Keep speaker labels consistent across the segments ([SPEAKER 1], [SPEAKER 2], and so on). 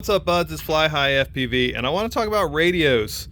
[SPEAKER 1] What's up, buds? It's Fly High FPV, and I want to talk about radios.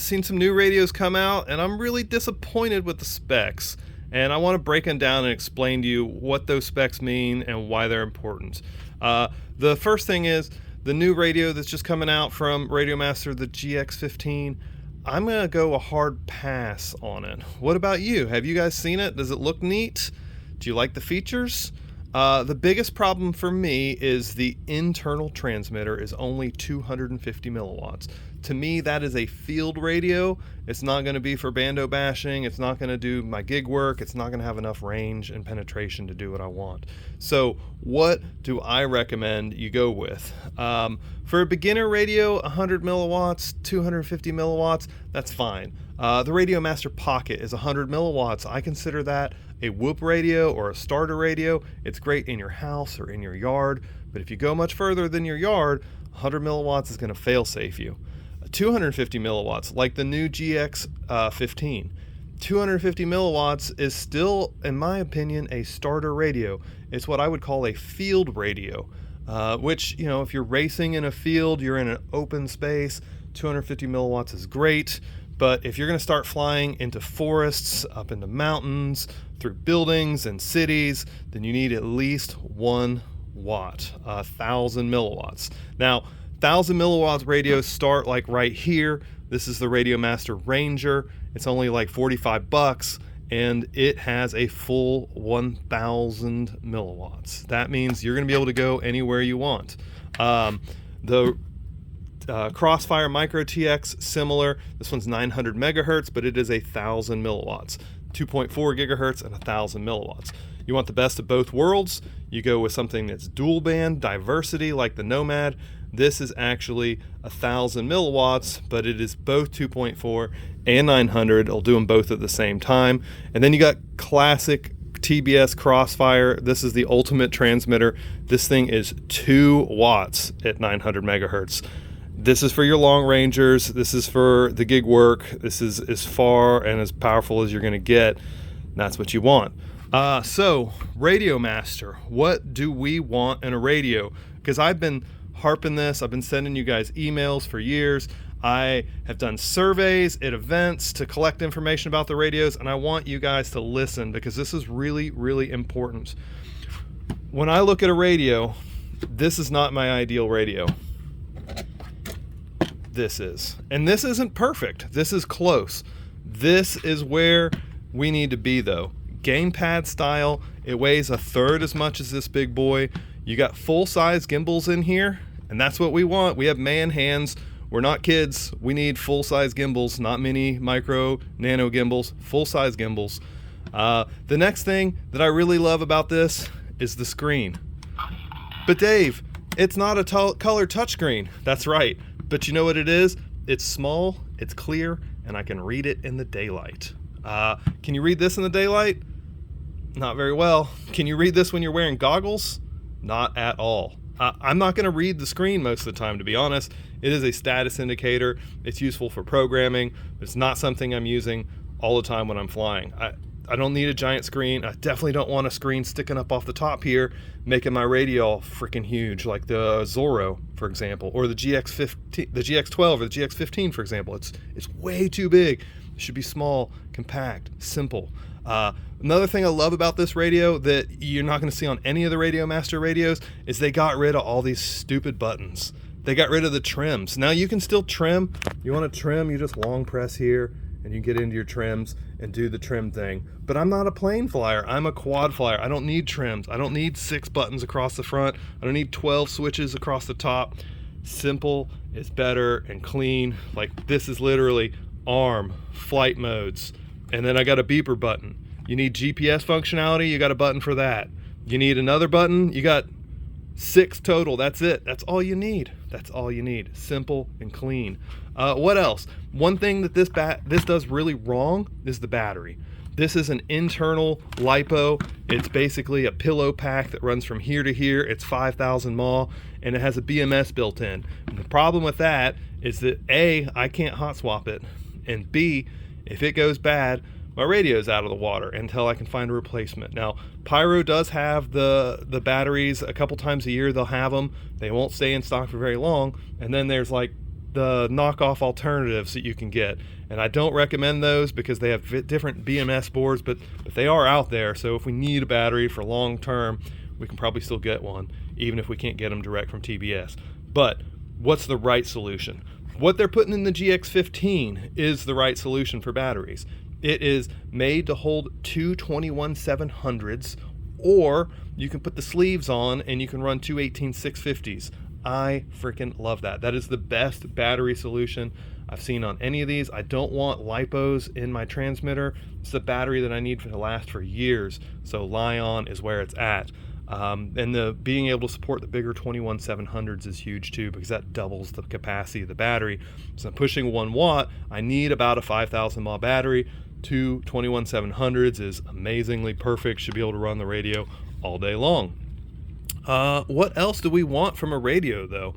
[SPEAKER 1] Seen some new radios come out, and I'm really disappointed with the specs. And I want to break them down and explain to you what those specs mean and why they're important. The first thing is the new radio that's just coming out from Radio Master, the gx15. I'm going to go a hard pass on it. What about you? Have you guys seen it? Does it look neat? Do you like the features? The biggest problem for me is the internal transmitter is only 250 milliwatts. To me, that is a field radio. It's not going to be for bando bashing. It's not going to do my gig work. It's not going to have enough range and penetration to do what I want. So what do I recommend you go with? For a beginner radio, 100 milliwatts, 250 milliwatts, that's fine. The Radio Master Pocket is 100 milliwatts. I consider that a whoop radio or a starter radio. It's great in your house or in your yard, but if you go much further than your yard, 100 milliwatts is going to fail safe you. 250 milliwatts, like the new gx15. 250 milliwatts is still, in my opinion, a starter radio. It's what I would call a field radio, which, you know, if you're racing in a field, you're in an open space, 250 milliwatts is great. But if you're going to start flying into forests, up into mountains, through buildings and cities, then you need at least 1 watt, 1,000 milliwatts. Now, 1,000 milliwatts radios start like right here. This is the Radio Master Ranger. It's only like 45 bucks, and it has a full 1,000 milliwatts. That means you're going to be able to go anywhere you want. The Crossfire Micro TX, similar. This one's 900 megahertz, but it is 1,000 milliwatts. 2.4 gigahertz and 1,000 milliwatts. You want the best of both worlds, you go with something that's dual band diversity like the Nomad. This is actually 1,000 milliwatts, but it is both 2.4 and 900. I'll do them both at the same time. And then you got classic TBS Crossfire. This is the ultimate transmitter. This thing is 2 watts at 900 megahertz. This is for your long rangers. This is for the gig work. This is as far and as powerful as you're going to get. That's what you want. So Radio Master, what do we want in a radio? Because I've been harping this. I've been sending you guys emails for years. I have done surveys at events to collect information about the radios, and I want you guys to listen because this is really, really important. When I look at a radio, this is not my ideal radio. This is. And this isn't perfect. This is close. This is where we need to be, though. Gamepad style. It weighs 1/3 as much as this big boy. You got full-size gimbals in here, and that's what we want. We have man hands. We're not kids. We need full-size gimbals, not mini, micro, nano gimbals, full-size gimbals. The next thing that I really love about this is the screen. But Dave, it's not a color touchscreen. That's right. But you know what it is? It's small, it's clear, and I can read it in the daylight. Can you read this in the daylight? Not very well. Can you read this when you're wearing goggles? Not at all. I'm not going to read the screen most of the time, to be honest. It is a status indicator. It's useful for programming. It's not something I'm using all the time when I'm flying. I don't need a giant screen. I definitely don't want a screen sticking up off the top here, making my radio all freaking huge, like the Zorro, for example, or the GX15, the GX12 or the GX15, for example. It's way too big. It should be small, compact, simple. Another thing I love about this radio that you're not going to see on any of the Radio Master radios is they got rid of all these stupid buttons. They got rid of the trims. Now you can still trim. You want to trim, you just long press here, and you get into your trims and do the trim thing. But I'm not a plane flyer. I'm a quad flyer. I don't need trims. I don't need 6 buttons across the front. I don't need 12 switches across the top. Simple is better and clean. Like, this is literally arm, flight modes. And then I got a beeper button. You need GPS functionality, you got a button for that. You need another button, you got 6 total. That's it. That's all you need. That's all you need. Simple and clean. What else? One thing that this does really wrong is the battery. This is an internal LiPo. It's basically a pillow pack that runs from here to here. It's 5,000 mAh, and it has a BMS built in. And the problem with that is that A, I can't hot swap it, and B, if it goes bad, my radio's out of the water until I can find a replacement. Now, Pyro does have the batteries a couple times a year. They'll have them. They won't stay in stock for very long. And then there's like the knockoff alternatives that you can get. And I don't recommend those because they have different BMS boards, but they are out there. So if we need a battery for long term, we can probably still get one, even if we can't get them direct from TBS. But what's the right solution? What they're putting in the GX15 is the right solution for batteries. It is made to hold two 21-700s, or you can put the sleeves on and you can run two 18-650s. I freaking love that. That is the best battery solution I've seen on any of these. I don't want lipos in my transmitter. It's the battery that I need to last for years. So Li-ion is where it's at. And the being able to support the bigger 21-700s is huge too, because that doubles the capacity of the battery. So I'm pushing 1 watt. I need about a 5,000 mAh battery. Two 21-700s is amazingly perfect. Should be able to run the radio all day long. What else do we want from a radio though?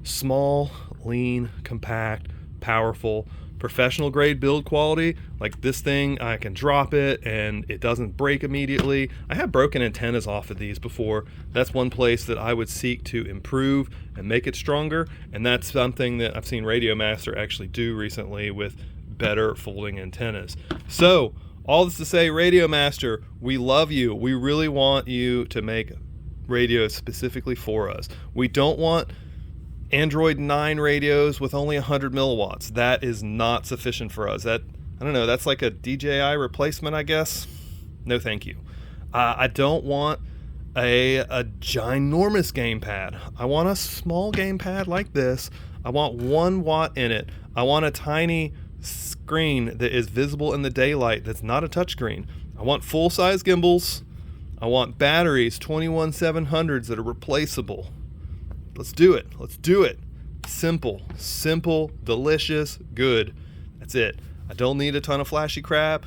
[SPEAKER 1] Small, lean, compact, powerful, professional grade build quality. Like this thing, I can drop it and it doesn't break immediately. I have broken antennas off of these before. That's one place that I would seek to improve and make it stronger, and that's something that I've seen Radio Master actually do recently with better folding antennas. So all this to say, Radio Master, we love you. We really want you to make radios specifically for us. We don't want Android 9 radios with only 100 milliwatts. That is not sufficient for us. That, I don't know, that's like a DJI replacement, I guess. No thank you. I don't want a ginormous gamepad. I want a small gamepad like this. I want 1 watt in it. I want a tiny screen that is visible in the daylight that's not a touchscreen. I want full-size gimbals. I want batteries, 21-700s that are replaceable. Let's do it. Let's do it. Simple, delicious, good. That's it. I don't need a ton of flashy crap.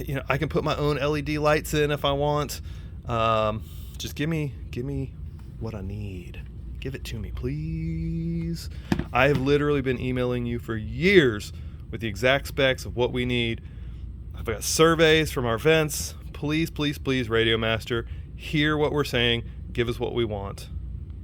[SPEAKER 1] You know, I can put my own LED lights in if I want. Just give me what I need. Give it to me, please. I have literally been emailing you for years with the exact specs of what we need. I've got surveys from our vents. Please, Radio Master, hear what we're saying. Give us what we want.